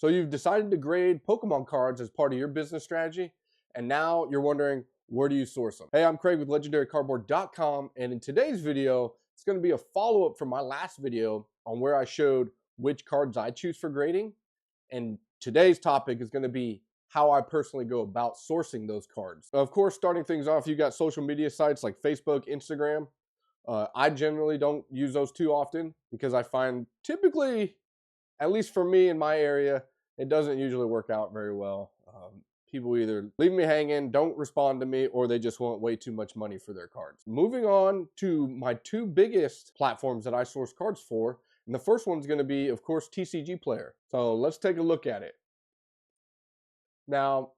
So you've decided to grade Pokemon cards as part of your business strategy, and now you're wondering, where do you source them? Hey, I'm Craig with LegendaryCardboard.com, and in today's video, it's going to be a follow-up from my last video on where I showed which cards I choose for grading, and today's topic is going to be how I personally go about sourcing those cards. Of course, starting things off, you got social media sites like Facebook, Instagram. I generally don't use those too often because I find typically, at least for me in my area, it doesn't usually work out very well. People either leave me hanging, don't respond to me, or they just want way too much money for their cards. Moving on to my two biggest platforms that I source cards for, and the first one's going to be, of course, TCG Player. So let's take a look at it. Now,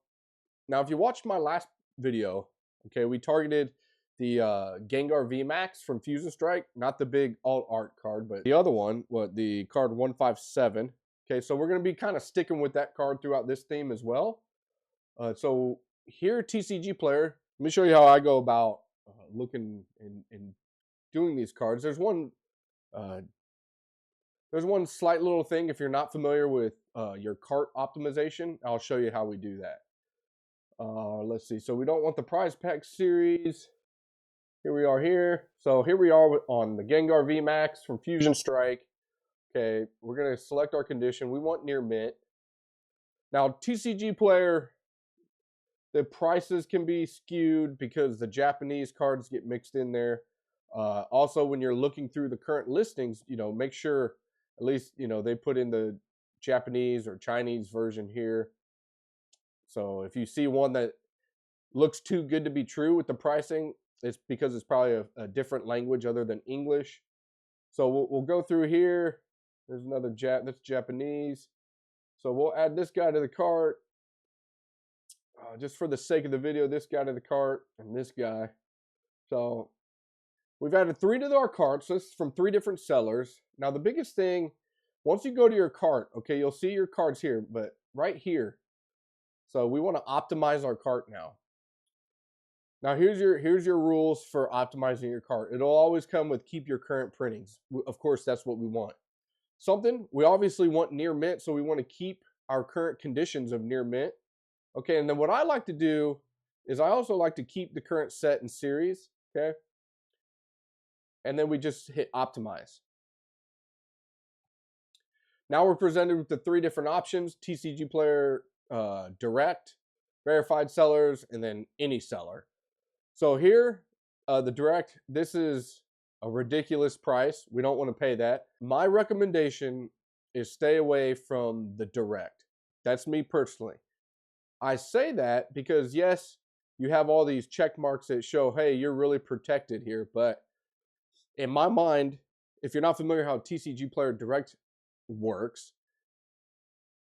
if you watched my last video, okay, we targeted the Gengar VMAX from Fusion Strike, not the big alt art card, but the other one, the card 157. Okay, so we're going to be kind of sticking with that card throughout this theme as well. So here, TCG Player, let me show you how I go about looking and doing these cards. There's one slight little thing. If you're not familiar with your cart optimization, I'll show you how we do that. Let's see. So we don't want the prize pack series. Here we are here. So here we are on the Gengar VMAX from Fusion Strike. Okay, we're going to select our condition. We want near mint. Now, TCG Player, the prices can be skewed because the Japanese cards get mixed in there. Also, when you're looking through the current listings, make sure at least, they put in the Japanese or Chinese version here. So if you see one that looks too good to be true with the pricing, it's because it's probably a different language other than English. So we'll go through here. There's another that's Japanese. So we'll add this guy to the cart. Just for the sake of the video, this guy to the cart and this guy. So we've added 3 to our carts. This is from 3 different sellers. Now the biggest thing, once you go to your cart, okay, you'll see your cards here, but right here. So we want to optimize our cart now. Now here's your rules for optimizing your cart. It'll always come with keep your current printings. Of course, that's what we want. We obviously want near mint, so we want to keep our current conditions of near mint. Okay, and then what I like to do is I also like to keep the current set and series, okay? And then we just hit optimize. Now we're presented with the 3 different options: TCG Player, direct, verified sellers, and then any seller. So here, the direct, this is a ridiculous price. We don't want to pay that. My recommendation is stay away from the direct. That's me personally. I say that because, yes, you have all these check marks that show, hey, you're really protected here. But in my mind, if you're not familiar how TCG Player Direct works,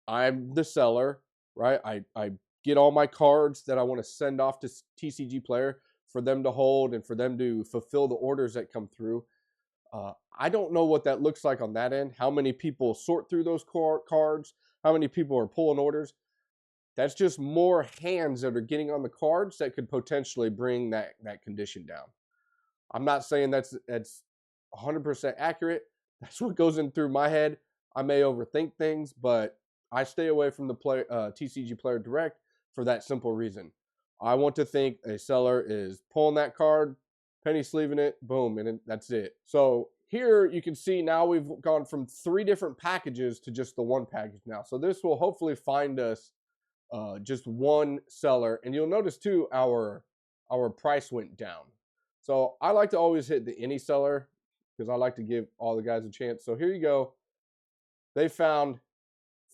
I'm the seller, right? I get all my cards that I want to send off to TCG Player for them to hold and for them to fulfill the orders that come through. I don't know what that looks like on that end, how many people sort through those cards, how many people are pulling orders. That's just more hands that are getting on the cards that could potentially bring that condition down. I'm not saying that's 100% accurate. That's what goes in through my head. I may overthink things, but I stay away from the TCG Player Direct for that simple reason. I want to think a seller is pulling that card, penny sleeving it, boom, and that's it. So here you can see now we've gone from 3 different packages to just the 1 package now. So this will hopefully find us just 1 seller, and you'll notice too our price went down. So I like to always hit the any seller because I like to give all the guys a chance. So here you go. They found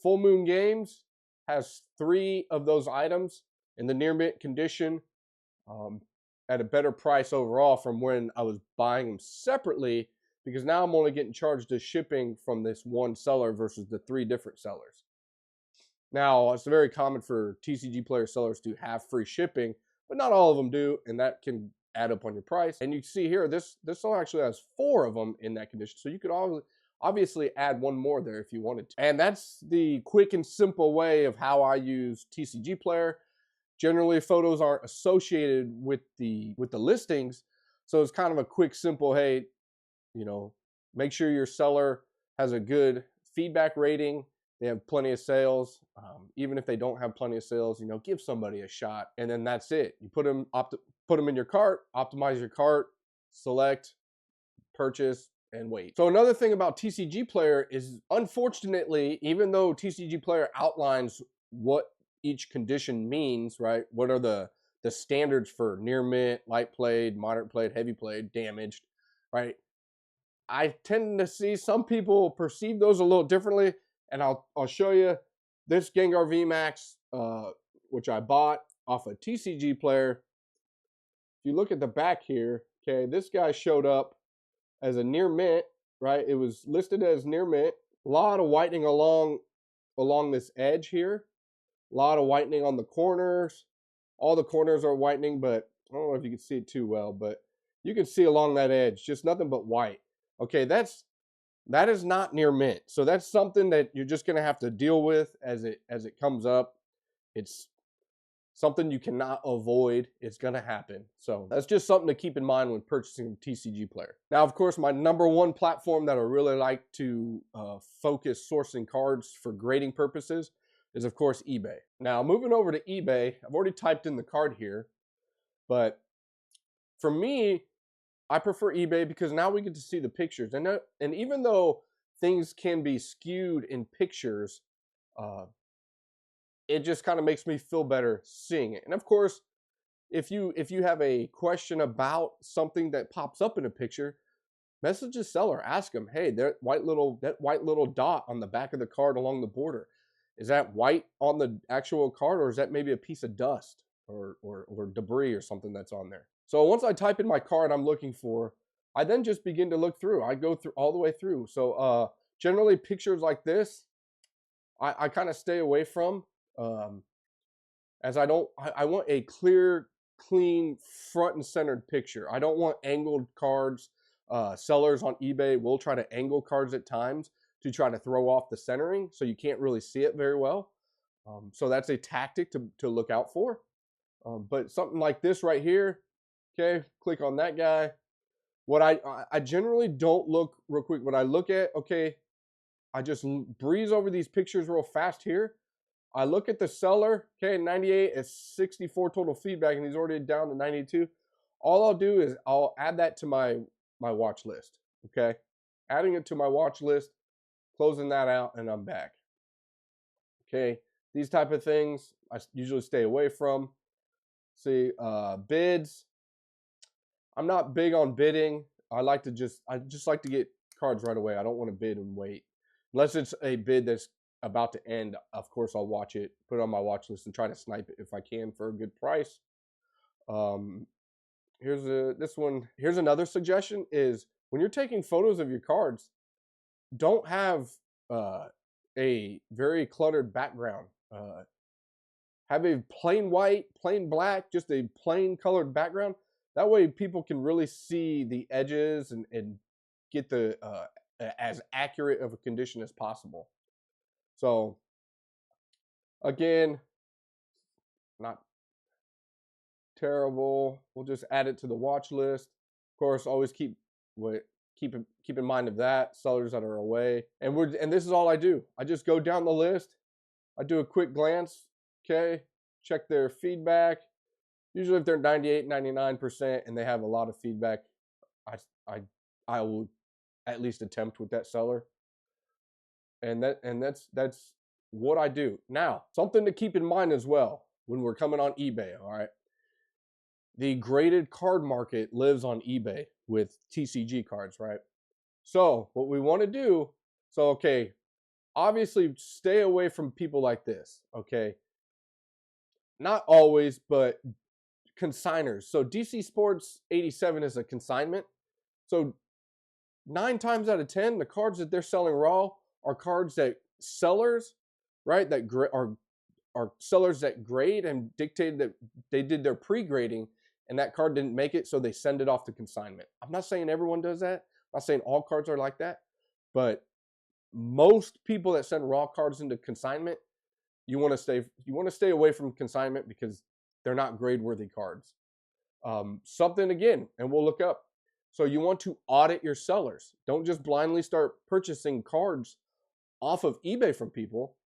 Full Moon Games has 3 of those items in the near mint condition at a better price overall from when I was buying them separately, because now I'm only getting charged the shipping from this 1 seller versus the 3 different sellers. Now, it's very common for TCG Player sellers to have free shipping, but not all of them do, and that can add up on your price. And you see here, this one actually has 4 of them in that condition, so you could obviously add 1 more there if you wanted to. And that's the quick and simple way of how I use TCG Player. Generally, photos aren't associated with the listings, so it's kind of a quick, simple, hey, make sure your seller has a good feedback rating, They have plenty of sales. Even if they don't have plenty of sales, you know, give somebody a shot, and then that's it. You put them in your cart, optimize your cart, select, purchase, and wait. So another thing about TCG Player is, unfortunately, even though TCG Player outlines what each condition means, right? What are the standards for near mint, light played, moderate played, heavy played, damaged, right? I tend to see some people perceive those a little differently, and I'll show you this Gengar VMAX, which I bought off a TCG Player. If you look at the back here, okay, this guy showed up as a near mint, right? It was listed as near mint. A lot of whitening along this edge here. A lot of whitening on the corners. All the corners are whitening, but I don't know if you can see it too well, but you can see along that edge, just nothing but white. Okay, that is not near mint. So that's something that you're just going to have to deal with as it comes up. It's something you cannot avoid. It's going to happen. So that's just something to keep in mind when purchasing a TCG Player. Now, of course, my number one platform that I really like to focus sourcing cards for grading purposes is, of course, eBay. Now, moving over to eBay, I've already typed in the card here, but for me, I prefer eBay because now we get to see the pictures. And even though things can be skewed in pictures, it just kind of makes me feel better seeing it. And of course, if you have a question about something that pops up in a picture, message the seller. Ask them, hey, that white little dot on the back of the card along the border, is that white on the actual card, or is that maybe a piece of dust or debris or something that's on there? So once I type in my card I'm looking for, I then just begin to look through. I go through all the way through. So generally pictures like this, I kind of stay away from, as I want a clear, clean, front and centered picture. I don't want angled cards. Sellers on eBay will try to angle cards at times to try to throw off the centering, so you can't really see it very well. So that's a tactic to look out for. But something like this right here, okay, click on that guy. What I generally don't look real quick. What I look at, okay, I just breeze over these pictures real fast here. I look at the seller, okay, 98 is 64 total feedback, and he's already down to 92. All I'll do is I'll add that to my watch list, okay? Adding it to my watch list, closing that out, and I'm back. Okay, these type of things I usually stay away from. See, bids. I'm not big on bidding. I just like to get cards right away. I don't want to bid and wait. Unless it's a bid that's about to end, of course I'll watch it, put it on my watch list, and try to snipe it if I can for a good price. Here's another suggestion is, when you're taking photos of your cards, don't have a very cluttered background. Have a plain white, plain black, just a plain colored background. That way people can really see the edges and get the as accurate of a condition as possible. So again, not terrible. We'll just add it to the watch list. Of course, always keep in mind of that, sellers that are away. And this is all I do. I just go down the list. I do a quick glance, okay, check their feedback. Usually if they're 98, 99% and they have a lot of feedback, I will at least attempt with that seller. And that's what I do. Now, something to keep in mind as well when we're coming on eBay, all right? The graded card market lives on eBay with TCG cards, right? So what we want to do, okay, obviously stay away from people like this, okay? Not always, but consigners. So DC Sports 87 is a consignment. So 9 times out of 10, the cards that they're selling raw are cards that sellers, right, that are sellers that grade and dictated that they did their pre-grading, and that card didn't make it, so they send it off to consignment. I'm not saying everyone does that. I'm not saying all cards are like that, but most people that send raw cards into consignment, you want to stay away from consignment because they're not grade-worthy cards. Something again, and we'll look up. So you want to audit your sellers. Don't just blindly start purchasing cards off of eBay from people.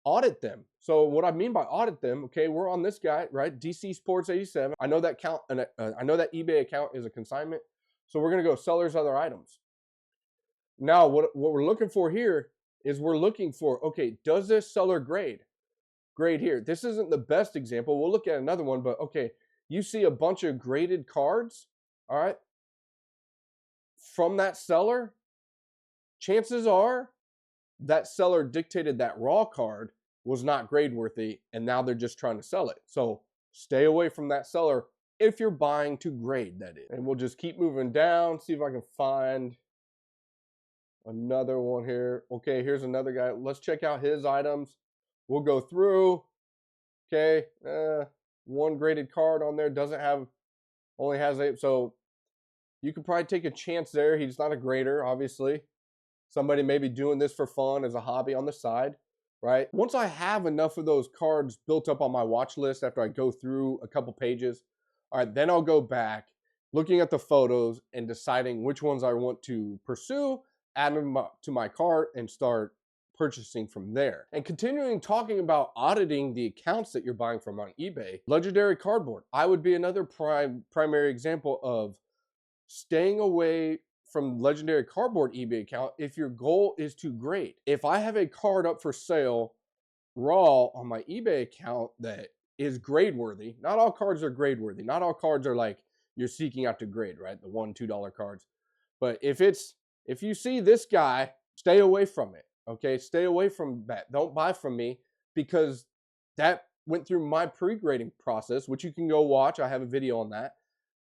audit them. So what I mean by audit them, okay, we're on this guy, right? DC Sports 87. I know that I know that eBay account is a consignment. So we're gonna go sellers other items. Now what we're looking for here is we're looking for, okay, does this seller grade? Grade here. This isn't the best example. We'll look at another one, but okay, you see a bunch of graded cards, all right, from that seller. Chances are that seller dictated that raw card was not grade worthy, and now they're just trying to sell it. So stay away from that seller if you're buying to grade, that is. And we'll just keep moving down, see if I can find another one here. Okay, here's another guy. Let's check out his items. We'll go through. Okay, one graded card on there, doesn't have, only has 8. So you could probably take a chance there. He's not a grader, obviously. Somebody may be doing this for fun as a hobby on the side, right? Once I have enough of those cards built up on my watch list after I go through a couple pages, all right, then I'll go back, looking at the photos and deciding which ones I want to pursue, add them to my cart, and start purchasing from there. And continuing talking about auditing the accounts that you're buying from on eBay, Legendary Cardboard, I would be another primary example of staying away from Legendary Cardboard eBay account if your goal is to grade. If I have a card up for sale raw on my eBay account that is grade worthy, not all cards are grade worthy. Not all cards are like you're seeking out to grade, right? The $1, $2 cards. But if you see this guy, stay away from it. Okay, stay away from that. Don't buy from me, because that went through my pre-grading process, which you can go watch. I have a video on that.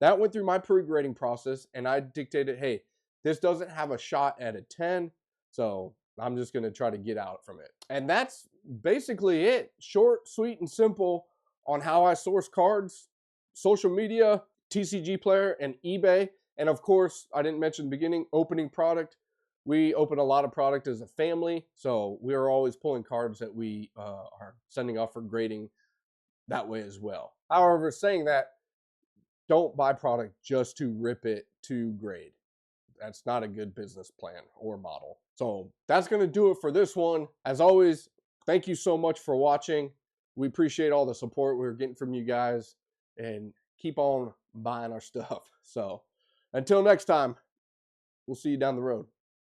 That went through my pre-grading process, and I dictated, hey, this doesn't have a shot at a 10, so I'm just going to try to get out from it. And that's basically it. Short, sweet, and simple on how I source cards, social media, TCG Player, and eBay. And of course, I didn't mention in the beginning, opening product. We open a lot of product as a family, so we are always pulling cards that we are sending off for grading that way as well. However, saying that, don't buy product just to rip it to grade. That's not a good business plan or model. So that's going to do it for this one. As always, thank you so much for watching. We appreciate all the support we're getting from you guys, and keep on buying our stuff. So until next time, we'll see you down the road.